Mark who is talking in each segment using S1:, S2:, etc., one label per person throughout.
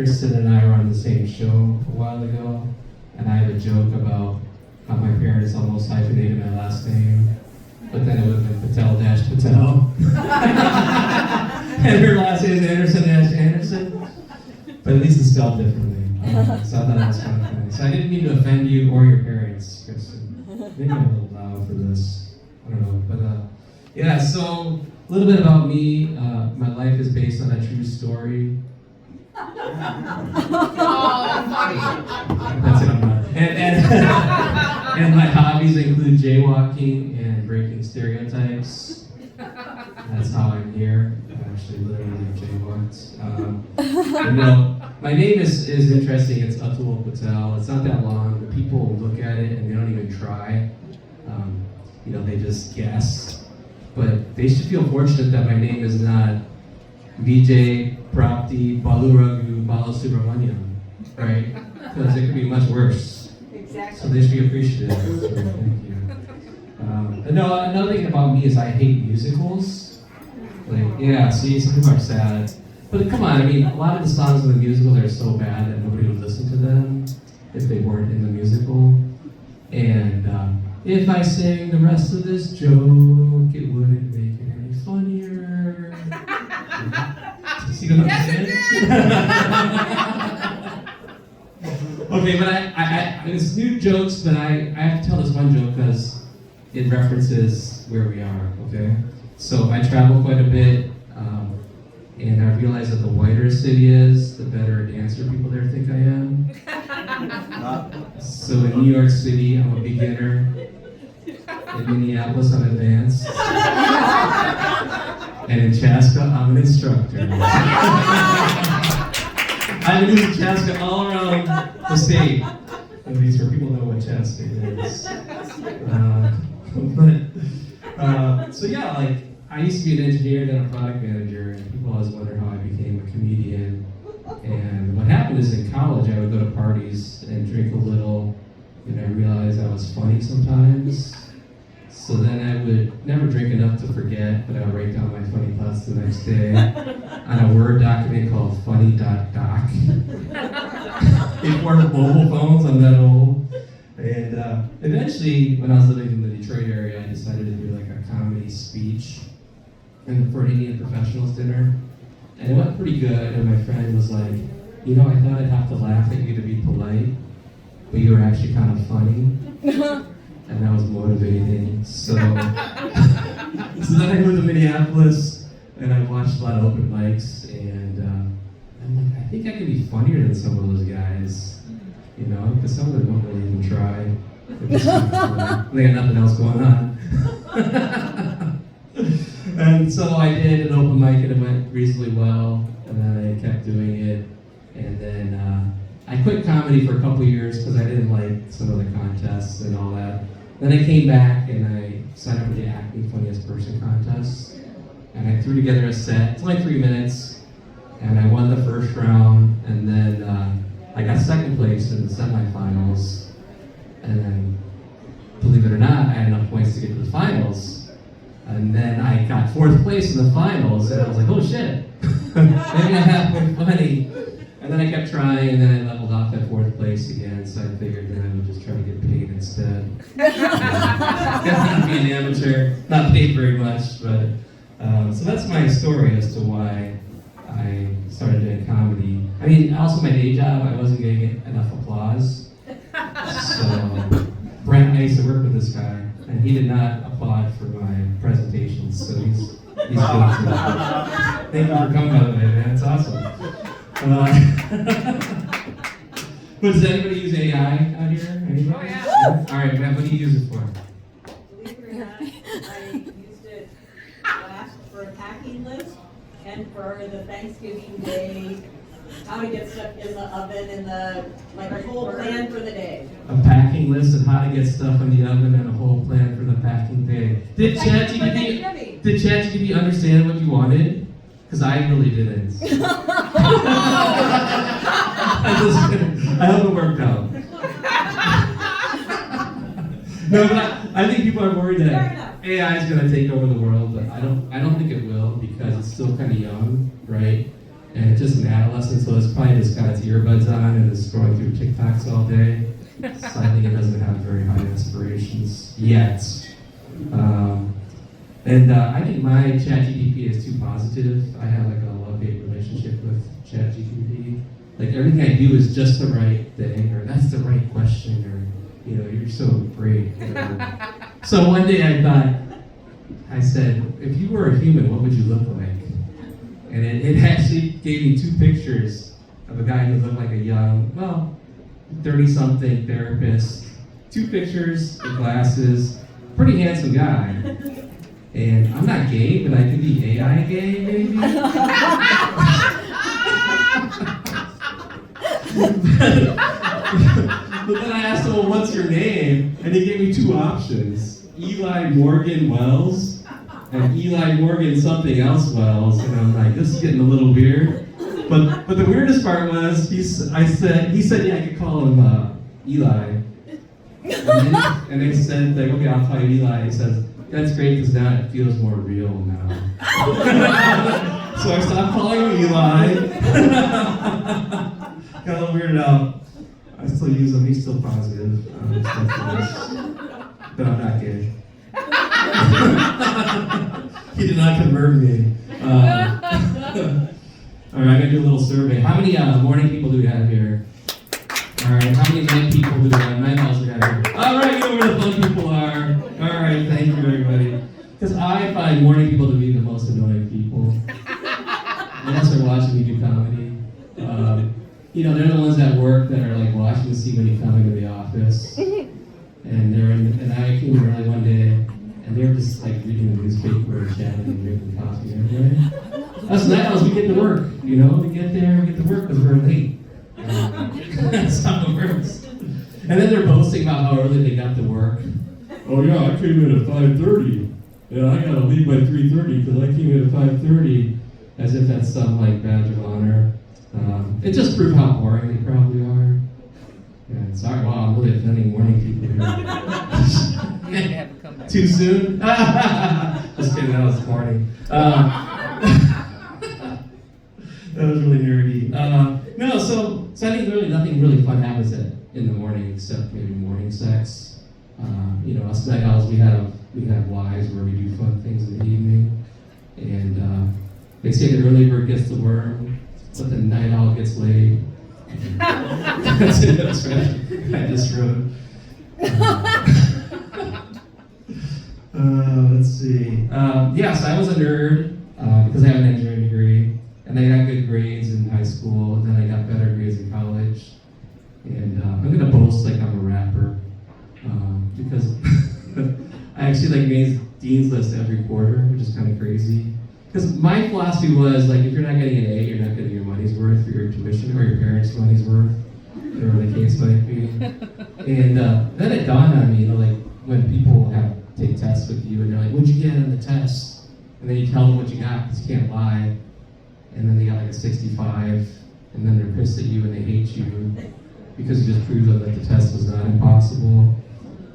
S1: Kristen and I were on the same show a while ago, and I have a joke about how my parents almost hyphenated my last name, but then it would have been Patel-Patel. And her last name is Anderson-Anderson, but at least it's spelled differently. So I thought that was kind of funny. So I didn't mean to offend you or your parents, Kristen. Maybe I'm a little loud for this. I don't know, but yeah, so a little bit about me. My life is based on a true story. That's it, I'm not. And my hobbies include jaywalking and breaking stereotypes. That's how I'm here. I actually literally jaywalked. My name is interesting. It's Atul Patel. It's not that long, but people look at it and they don't even try. They just guess. But they should feel fortunate that my name is not Vijay Prapti Baluragu Balasubramaniam, right? Because it could be much worse.
S2: Exactly.
S1: So they should be appreciative. So thank you. Another thing about me is I hate musicals. See, some people are sad. But come on, a lot of the songs in the musicals are so bad that nobody would listen to them if they weren't in the musical. And if I sang the rest of this joke, it wouldn't make it any funnier. See what I'm saying? Okay, but I it's new jokes, but I have to tell this one joke because it references where we are, okay? So I travel quite a bit, and I realize that the whiter a city is, the better dancer people there think I am. So in New York City, I'm a beginner. In Minneapolis, I'm advanced. And in Chaska, I'm an instructor. I've been using Chaska all around the state. At least where people know what Chaska is. I used to be an engineer, then a product manager, and people always wonder how I became a comedian. And what happened is in college, I would go to parties and drink a little, and I realized I was funny sometimes. So then I would never drink enough to forget, but I would write down my funny thoughts the next day on a Word document called funny.doc. Before mobile phones, I'm that old. And eventually, when I was living in the Detroit area, I decided to do like a comedy speech for an Indian professionals dinner. And it went pretty good, and my friend was like, I thought I'd have to laugh at you to be polite, but you were actually kind of funny. And that was motivating. So then I moved to Minneapolis, and I watched a lot of open mics, and I'm like, I think I could be funnier than some of those guys, because some of them don't really even try. They got nothing else going on. And so I did an open mic, and it went reasonably well, and then I kept doing it, and then I quit comedy for a couple years because I didn't like some of the contests and all that. Then I came back and I signed up for the Acme Funniest Person contest, and I threw together a set. It's only 3 minutes, and I won the first round, and then I got second place in the semifinals, and then, believe it or not, I had enough points to get to the finals. And then I got fourth place in the finals, and I was like, oh shit, maybe I'm halfway funny. And then I kept trying, and then I leveled off at fourth place again, so I figured then I would just try to get paid instead. Be an amateur, not paid very much, but so that's my story as to why I started doing comedy. Also my day job, I wasn't getting enough applause. So Brent, I used to work with this guy, and he did not applaud for my presentations, so he's good too. Thank you for coming, by the way, man. It's awesome. But does anybody use AI out here? Anybody?
S2: Oh, yeah.
S1: All right, Matt, what do you use it for?
S2: Believe it or not, I used it last for a packing list and for the Thanksgiving Day, how to get stuff in the oven and the whole plan for the day.
S1: A packing list of how to get stuff in the oven and a whole plan for the packing day. Did ChatGPT understand what you wanted? Because I really didn't. I hope it worked out. No, but I think people are worried that AI is going to take over the world, but I don't think it will, because it's still kind of young, right? and it's just an adolescent, so it's probably just got its earbuds on and is scrolling through TikToks all day. So I think it doesn't have very high aspirations yet. I think my ChatGPT is too positive. I have like a love-hate relationship with ChatGPT. Like everything I do is just the right thing, or that's the right question, or you're so great. So one day I said, if you were a human, what would you look like? And it actually gave me 2 pictures of a guy who looked like a young, 30-something therapist. 2 pictures with glasses, pretty handsome guy. And I'm not gay, but I could be AI gay, maybe? But then I asked him, well, what's your name? And he gave me 2 options. Eli Morgan Wells and Eli Morgan something else Wells. And I'm like, this is getting a little weird. But the weirdest part was, he said, yeah, I could call him Eli. And they said, like, okay, I'll call you Eli. He says, that's great, because now it feels more real now. So I stopped calling him Eli. Got a little weirded out. I still use him, he's still positive. But I'm not gay. He did not convert me. All right, I'm gonna do a little survey. How many morning people do we have here? All right, how many night people do we have? Night owls do we have here? All right, you know where the fun people are. All right, thank you everybody. Because I find morning people to be the most annoying people. Unless they're watching me do comedy. They're the ones at work that are like watching to see when you come into the office. And I came in early one day, and they were just like reading the newspaper and chatting and drinking coffee every day. Us night owls, we get to work, we get there, we get to work because we're late. That's how it works. And then they're boasting about how early they got to work. Oh yeah, I came in at 5:30. Yeah, I gotta leave by 3:30 because I came in at 5:30, as if that's some like badge of honor. It just proves how boring they probably are. Yeah, sorry, wow, I'm really offending morning people here. Too soon? Just kidding, that was corny. That was really nerdy. No, so I think really nothing really fun happens in the morning except maybe morning sex. Us night owls, we have wives where we do fun things in the evening. And they say the early bird gets the worm, but the night owl gets laid. That's it, that's right. I just wrote. Let's see. So I was a nerd because I have an engineering degree, and I got good grades in high school, and then I got better grades in college. And I'm gonna boast like I'm a rapper because I actually made Dean's List every quarter, which is kind of crazy. Because my philosophy was if you're not getting an A, you're not getting your money's worth for your tuition or your parents' money's worth, whatever the case might be. And then it dawned on me, when people take tests with you and they're like, what'd you get on the test? And then you tell them what you got because you can't lie. And then they got a 65, and then they're pissed at you and they hate you because you just proved them that the test was not impossible.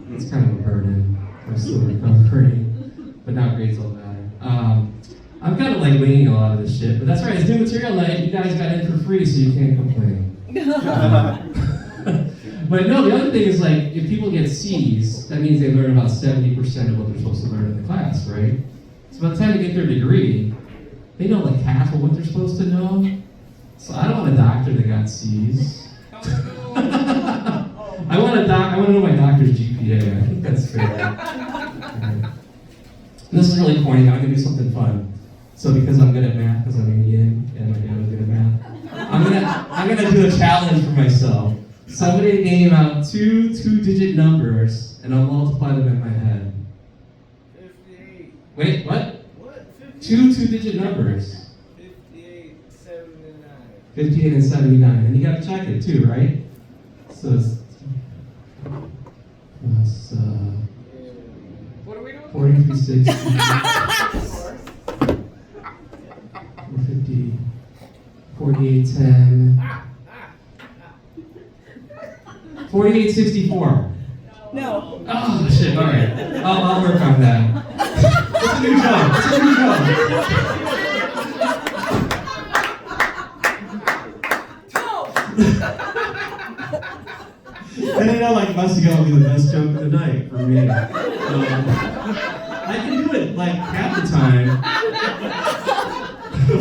S1: It's kind of a burden. I'm still recovering, but now grades don't matter. I'm kind of winging a lot of this shit, but that's right, it's new material night. You guys got in for free, so you can't complain. But no, the other thing is if people get C's, that means they learn about 70% of what they're supposed to learn in the class, right? So by the time they get their degree, they know half of what they're supposed to know. So I don't want a doctor that got C's. I want to know my doctor's GPA. I think that's fair. Okay. This is really corny. I'm gonna do something fun. So because I'm good at math, because I'm Indian and my dad was good at math, I'm gonna do a challenge for myself. Somebody name out 2 two-digit numbers, and I'll multiply them in my head.
S3: 58.
S1: Wait, what?
S3: What?
S1: 2 two-digit numbers.
S3: 58, 79.
S1: 58 and 79, and you gotta check it too, right? So it's plus
S3: What are we doing?
S1: 43, 60, 450, 48, 10, 48, 64.
S4: No.
S1: Oh, shit, all right. I'll work on that. It's a new job. And then like Mexico will be the best joke of the night for me. I can do it like half the time.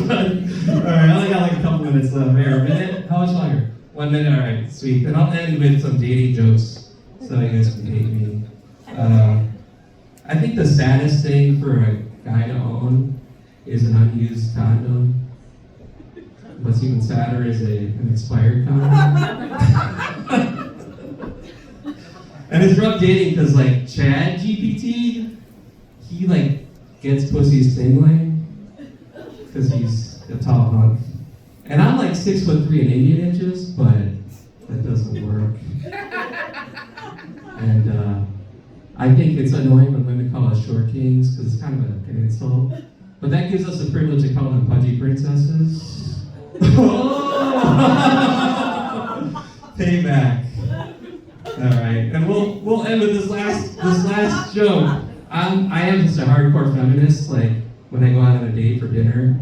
S1: But, all right, I only got like a couple minutes left. Here, a minute? How much longer? 1 minute. All right, sweet. And I'll end with some dating jokes so you guys can hate me. I think the saddest thing for a guy to own is an unused condom. What's even sadder is an expired condom. And it's rough dating because like Chad GPT, he like gets pussy's tingling because he's a tall hunk. And I'm like 6'3" and 88 inches, but that doesn't work. And I think it's annoying when women call us short kings because it's kind of an insult. But that gives us the privilege to call them pudgy princesses. Payback. All right, and we'll end with this last joke. I am just a hardcore feminist. Like when I go out on a date for dinner,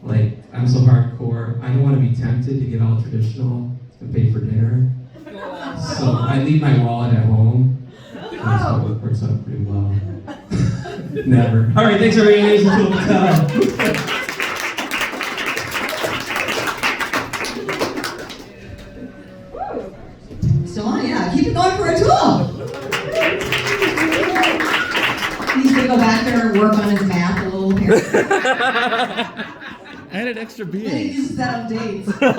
S1: like I'm so hardcore. I don't want to be tempted to get all traditional and pay for dinner. So I leave my wallet at home. And so it works out pretty well. Never. All right, thanks everybody. Ladies and gentlemen.
S4: Still on, yeah. Keep it going for a tool. He's gonna go back there and work on his math a little here.
S5: I had an extra
S4: Then he
S5: being.
S4: uses that on dates.